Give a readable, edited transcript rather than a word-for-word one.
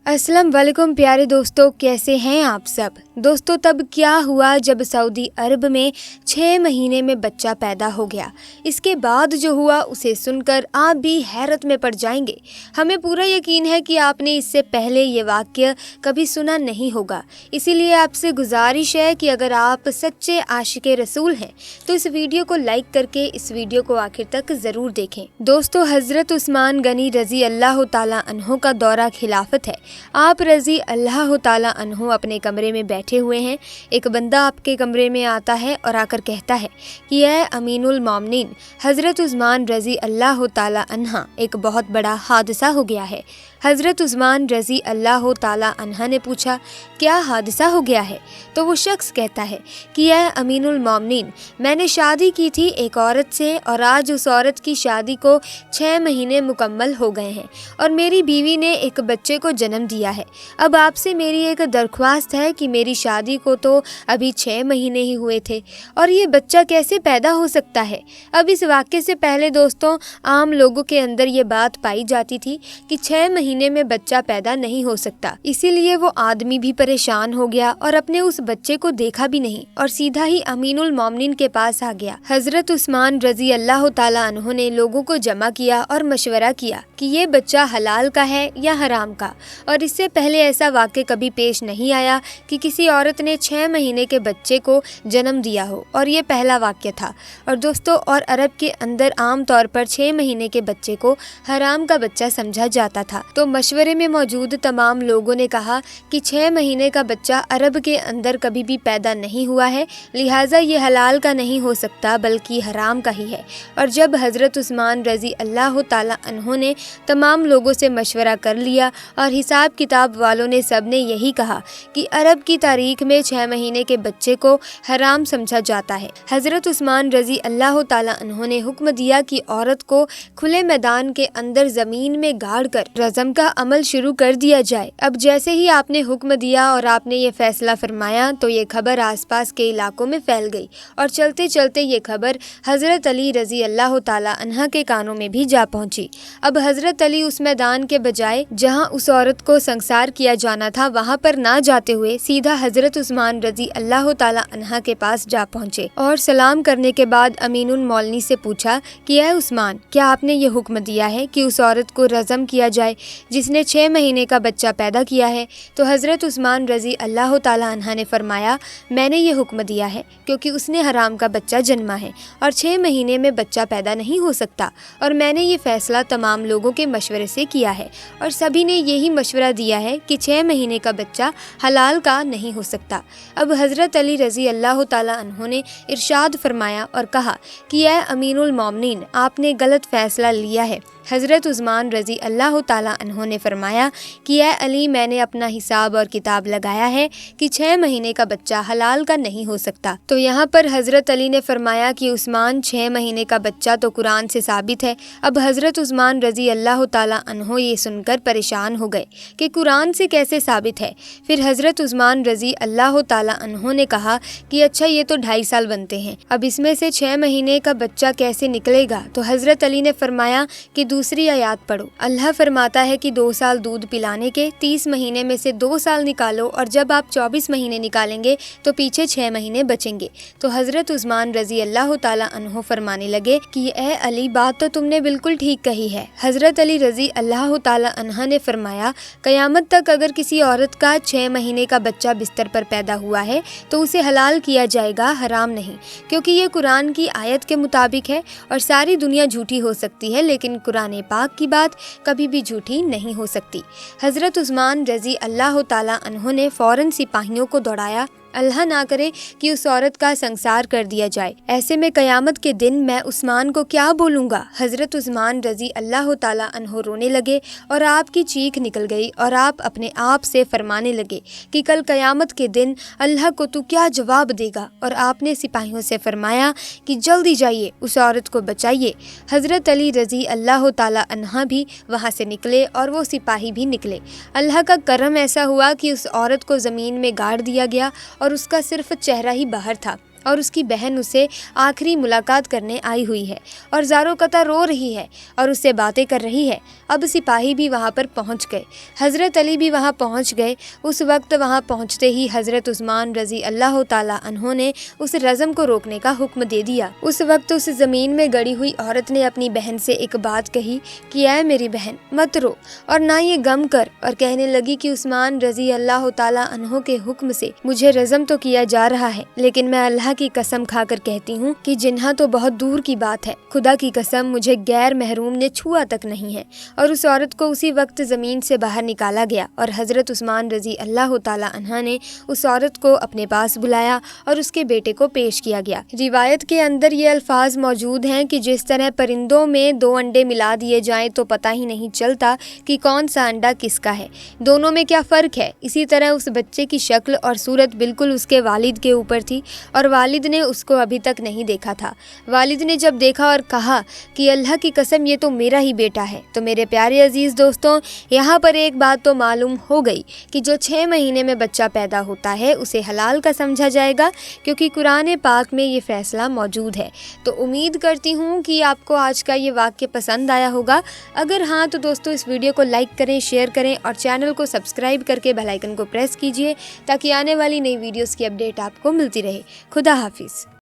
अस्सलाम वालेकुम प्यारे दोस्तों, कैसे हैं आप सब। दोस्तों, तब क्या हुआ जब सऊदी अरब में 6 महीने में बच्चा पैदा हो गया। इसके बाद जो हुआ उसे सुनकर आप भी हैरत में पड़ जाएंगे। हमें पूरा यकीन है कि आपने इससे पहले ये वाक़या कभी सुना नहीं होगा। इसीलिए आपसे गुजारिश है कि अगर आप सच्चे आशिक़े रसूल हैं तो इस वीडियो को लाइक करके इस वीडियो को आखिर तक ज़रूर देखें। दोस्तों, हज़रत उस्मान गनी रज़ी अल्लाह ताला अन्हो का दौरा खिलाफत है। आप रज़ी अल्लाह ताला अन्हो अपने कमरे में बैठे हुए हैं। एक बंदा आपके कमरे में आता है और आकर कहता है कि ऐ अमीनुल मोमिनीन हज़रत उस्मान रज़ी अल्लाह ताला अन्हा, एक बहुत बड़ा हादसा हो गया है। हज़रत उस्मान रज़ी अल्लाह ताला अन्हा ने पूछा, क्या हादसा हो गया है? तो वो शख्स कहता है कि ऐ अमीनुल मोमिनीन, मैंने शादी की थी एक औरत से और आज उस औरत की शादी को 6 महीने मुकम्मल हो गए हैं और मेरी बीवी ने एक बच्चे को जन्म दिया है। अब आपसे मेरी एक दरख्वास्त है कि मेरी शादी को तो अभी 6 महीने ही हुए थे और ये बच्चा कैसे पैदा हो सकता है। अब इस वाक़े से पहले दोस्तों, आम लोगों के अंदर ये बात पाई जाती थी कि 6 महीने में बच्चा पैदा नहीं हो सकता। इसीलिए वो आदमी भी परेशान हो गया और अपने उस बच्चे को देखा भी नहीं और सीधा ही अमीनुल मोमिनीन के पास आ गया। हज़रत उस्मान रज़ी अल्लाह ताला अन्हो ने लोगों को जमा किया और मशवरा किया कि ये बच्चा हलाल का है या हराम का। और इससे पहले ऐसा वाक़या कभी पेश नहीं आया कि किसी औरत ने 6 महीने के बच्चे को जन्म दिया हो, और ये पहला वाक़या था। और दोस्तों, और अरब के अंदर आम तौर पर 6 महीने के बच्चे को हराम का बच्चा समझा जाता था। तो मशवरे में मौजूद तमाम लोगों ने कहा कि 6 महीने का बच्चा अरब के अंदर कभी भी पैदा नहीं हुआ है, लिहाजा ये हलाल का नहीं हो सकता बल्कि हराम का ही है। और जब हज़रत उस्मान रज़ी अल्लाह ताला अन्हो ने तमाम लोगों से मशवरा कर लिया और हिसाब किताब वालों ने सब ने यही कहा कि अरब की तारीख में 6 महीने के बच्चे को हराम समझा जाता है, हज़रत उस्मान रज़ी अल्लाह ताला अन्हो ने हुक्म दिया कि औरत को खुले मैदान के अंदर ज़मीन में गाड़ कर रज़म का अमल शुरू कर दिया जाए। अब जैसे ही आपने हुक्म दिया और आपने ये फैसला फरमाया तो ये खबर आसपास के इलाकों में फैल गई और चलते चलते ये खबर हज़रत अली रज़ी अल्लाह ताला अन्हा के कानों में भी जा पहुंची। अब हज़रत अली उस मैदान के बजाय जहां उस औरत को संसार किया जाना था वहां पर ना जाते हुए सीधा हज़रत उस्मान रज़ी अल्लाह ताला अन्हा के पास जा पहुंचे और सलाम करने के बाद अमीनुल मोमिनीन से पूछा कि ऐ उस्मान, क्या आपने ये हुक्म दिया है कि उस औरत को रज़म किया जाए जिसने 6 महीने का बच्चा पैदा किया है? तो हज़रत उस्मान रज़ी अल्लाह ताला अन्हा ने फरमाया, मैंने ये हुक्म दिया है क्योंकि उसने हराम का बच्चा जन्मा है और 6 महीने में बच्चा पैदा नहीं हो सकता, और मैंने ये फ़ैसला तमाम लोगों के मशवरे से किया है और सभी ने यही मशवरा दिया है कि 6 महीने का बच्चा हलाल का नहीं हो सकता। अब हज़रत अली रज़ी अल्लाह ताला अन्हो ने इरशाद फरमाया और कहा कि ऐ अमीनुल मोमिनीन, आपने गलत फ़ैसला लिया है। हज़रत उस्मान रज़ी अल्लाह ताला अन्हो ने फरमाया कि ऐ अली, मैंने अपना हिसाब और किताब लगाया है कि 6 महीने का बच्चा हलाल का नहीं हो सकता। तो यहाँ पर हज़रत अली ने फरमाया कि उस्मान, 6 महीने का बच्चा तो कुरान से साबित है। अब हज़रत उस्मान रज़ी अल्लाह ताला अन्हो ये सुनकर परेशान हो गए कि कुरान से कैसे साबित है। फिर हज़रत उस्मान रज़ी अल्लाह ताला अन्हो ने कहा कि अच्छा, ये तो 2.5 साल बनते हैं, अब इसमें से 6 महीने का बच्चा कैसे निकलेगा? तो हज़रत अली ने फरमाया कि दूसरी आयत पढ़ो। अल्लाह फरमाता है कि 2 साल दूध पिलाने के 30 महीने में से 2 साल निकालो और जब आप 24 महीने निकालेंगे तो पीछे 6 महीने बचेंगे। तो हज़रत उस्मान रज़ी अल्लाह ताला अन्हो फरमाने लगे कि ए अली, बात तो तुमने बिल्कुल ठीक कही है। हज़रत अली रज़ी अल्लाह ताला अन्हा ने फरमाया, क़यामत तक अगर किसी औरत का 6 महीने का बच्चा बिस्तर पर पैदा हुआ है तो उसे हलाल किया जाएगा, हराम नहीं, क्योंकि ये कुरान की आयत के मुताबिक है। और सारी दुनिया झूठी हो सकती है लेकिन कुरान पाक की बात कभी भी झूठी नहीं हो सकती। हज़रत उस्मान रज़ी अल्लाह ताला अन्हो ने फ़ौरन सिपाहियों को दौड़ाया, अल्लाह ना करे कि उस औरत का संसार कर दिया जाए, ऐसे में क़यामत के दिन मैं उस्मान को क्या बोलूँगा। हज़रत उस्मान रज़ी अल्लाह ताला अन्हो रोने लगे और आपकी चीख निकल गई और आप अपने आप से फरमाने लगे कि कल क़यामत के दिन अल्लाह को तू क्या जवाब देगा। और आपने सिपाहियों से फरमाया कि जल्दी जाइए, उस औरत को बचाइए। हज़रत अली रज़ी अल्लाह ताला अन्हा भी वहाँ से निकले और वो सिपाही भी निकले। अल्लाह का करम ऐसा हुआ कि उस औरत को ज़मीन में गाड़ दिया गया और उसका सिर्फ चेहरा ही बाहर था। और उसकी बहन उसे आखिरी मुलाकात करने आई हुई है और ज़ारो कतर रो रही है और उससे बातें कर रही है। अब सिपाही भी वहाँ पर पहुँच गए, हज़रत अली भी वहाँ पहुँच गए। उस वक्त वहाँ पहुँचते ही हज़रत उस्मान रज़ी अल्लाह ताला अन्हो ने उस रज़म को रोकने का हुक्म दे दिया। उस वक्त उस ज़मीन में गड़ी हुई औरत ने अपनी बहन से एक बात कही कि ऐ मेरी बहन, मत रो और ना ये गम कर, और कहने लगी कि उस्मान रज़ी अल्लाह ताला अन्हो के हुक्म से मुझे रज़म तो किया जा रहा है, लेकिन मैं अल्लाह की कसम खाकर कहती हूँ कि जिन्हा तो बहुत दूर की बात है, खुदा की कसम मुझे गैर महरूम ने छुआ तक नहीं है। और उस औरत को उसी वक्त ज़मीन से बाहर निकाला गया और हज़रत उस्मान रज़ी अल्लाह ताला अन्हा ने उस औरत को अपने पास बुलाया और उसके बेटे को पेश किया गया। रिवायत के अंदर ये अल्फाज मौजूद हैं कि जिस तरह परिंदों में 2 अंडे मिला दिए जाएं तो पता ही नहीं चलता कि कौन सा अंडा किसका है, दोनों में क्या फ़र्क है, इसी तरह उस बच्चे की शक्ल और सूरत बिल्कुल उसके वालिद के ऊपर थी और वालिद ने उसको अभी तक नहीं देखा था। वालिद ने जब देखा और कहा कि अल्लाह की कसम ये तो मेरा ही बेटा है। तो मेरे प्यारे अजीज़ दोस्तों, यहाँ पर एक बात तो मालूम हो गई कि जो 6 महीने में बच्चा पैदा होता है उसे हलाल का समझा जाएगा, क्योंकि कुरान पाक में ये फ़ैसला मौजूद है। तो उम्मीद करती हूँ कि आपको आज का ये वाक़या पसंद आया होगा। अगर हाँ तो दोस्तों इस वीडियो को लाइक करें, शेयर करें और चैनल को सब्सक्राइब करके बेल आइकन को प्रेस कीजिए ताकि आने वाली नई वीडियोस की अपडेट आपको मिलती रहे। खुदा हाफिज़।